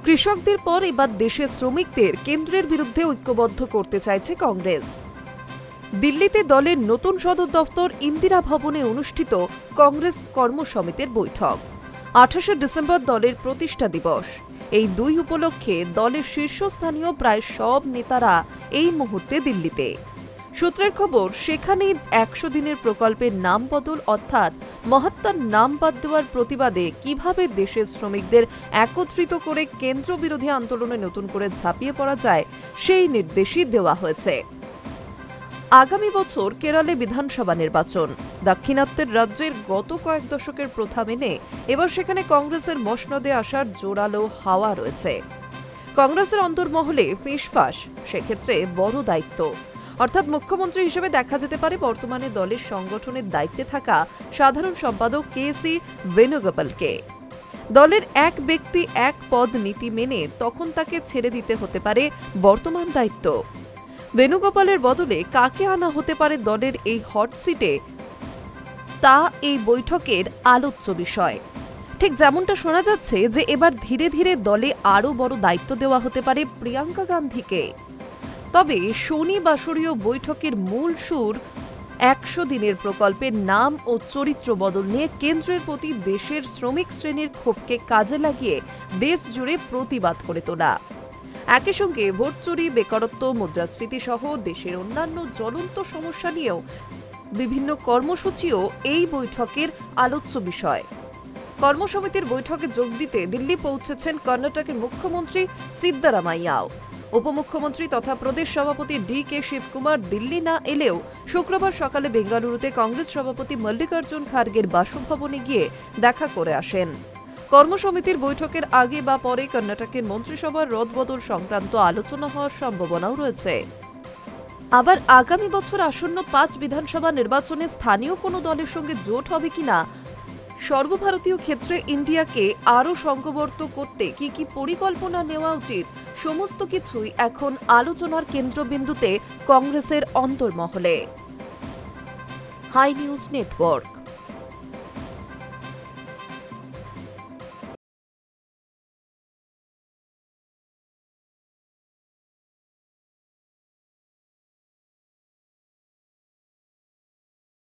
কৃষকদের পর এবার দেশের শ্রমিকদের কেন্দ্রের বিরুদ্ধে ঐক্যবদ্ধ করতে চাইছে কংগ্রেস। দিল্লিতে দলের নতুন সদর দফতর ইন্দিরা ভবনে অনুষ্ঠিত কংগ্রেস কর্মসমিতির বৈঠক। 28 ডিসেম্বর দলের প্রতিষ্ঠা দিবস। এই দুই উপলক্ষে দলের শীর্ষস্থানীয় প্রায় সব নেতারা এই মুহূর্তে দিল্লিতে। সূত্রের খবর, সেখানেই 100 দিনের প্রকল্পের নাম বদল অর্থাৎ মহাত্মার নাম বাদ দেওয়ার প্রতিবাদে কিভাবে দেশের শ্রমিকদের একত্রিত করে কেন্দ্র বিরোধী আন্দোলনে নতুন করে ঝাঁপিয়ে পড়া যায় সেই নির্দেশই দেওয়া হয়েছে। আগামী বছর কেরলে বিধানসভা নির্বাচন। দাক্ষিণাত্যের রাজ্যের গত কয়েক দশকের প্রথা মেনে এবার সেখানে কংগ্রেসের মসনদে আসার জোরালো হাওয়া রয়েছে। কংগ্রেসের অন্তর্মহলে ফিসফাস, সেক্ষেত্রে বড় দায়িত্ব, অর্থাৎ মুখ্যমন্ত্রী হিসেবে দেখা যেতে পারে বর্তমানে দলের সংগঠনের দায়িত্বে থাকা সাধারণ সম্পাদক কে.সি. বেণুগোপালকে। দলের এক ব্যক্তি এক পদ নীতি মেনে তখন তাকে ছেড়ে দিতে হতে পারে বর্তমান দায়িত্ব। বেণুগোপালের বদলে কাকে আনা হতে পারে দলের এই হট সিটে, তা এই বৈঠকের আলোচ্য বিষয়। ঠিক যেমনটা শোনা যাচ্ছে যে এবার ধীরে ধীরে দলে আরও বড় দায়িত্ব দেওয়া হতে পারে প্রিয়াঙ্কা গান্ধীকে। তবে শনি বাসরীয় বৈঠকের মূল সুর 100 দিনের প্রকল্পের নাম ও চরিত্র বদল নিয়ে কেন্দ্রের প্রতি দেশের শ্রমিক শ্রেণীর ক্ষোভকে কাজে লাগিয়ে দেশ জুড়ে প্রতিবাদ করে তোলা। একই সঙ্গে ভোট চুরি, বেকারত্ব, মুদ্রাস্ফীতি সহ দেশের অন্যান্য জ্বলন্ত সমস্যা নিয়েও বিভিন্ন কর্মসূচিও এই বৈঠকের আলোচ্য বিষয়। কর্মসমিতির বৈঠকে যোগ দিতে দিল্লি পৌঁছেছেন কর্ণাটকের মুখ্যমন্ত্রী সিদ্দারামাইয়াও। উপমুখ্যমন্ত্রী তথা প্রদেশ সভাপতি ডি.কে. শিবকুমার দিল্লি না এলেও শুক্রবার সকালে বেঙ্গালুরুতে কংগ্রেস সভাপতি মল্লিকার্জুন খার্গের বাসভবনে গিয়ে দেখা করে আসেন। কর্মসমিতির বৈঠকের আগে বা পরে কর্ণাটকের মন্ত্রিসভার রদবদল সংক্রান্ত আলোচনা হওয়ার সম্ভাবনাও রয়েছে। আবার আগামী বছর আসন্ন 5 বিধানসভা নির্বাচনে স্থানীয় কোনো দলের সঙ্গে জোট হবে কিনা, সর্বভারতীয় ক্ষেত্রে ইন্ডিয়াকে আরও সংঘবদ্ধ করতে কি কি পরিকল্পনা নেওয়া উচিত, সমস্ত কিছুই এখন আলোচনার কেন্দ্রবিন্দুতে কংগ্রেসের অন্তর্মহলে। High news network.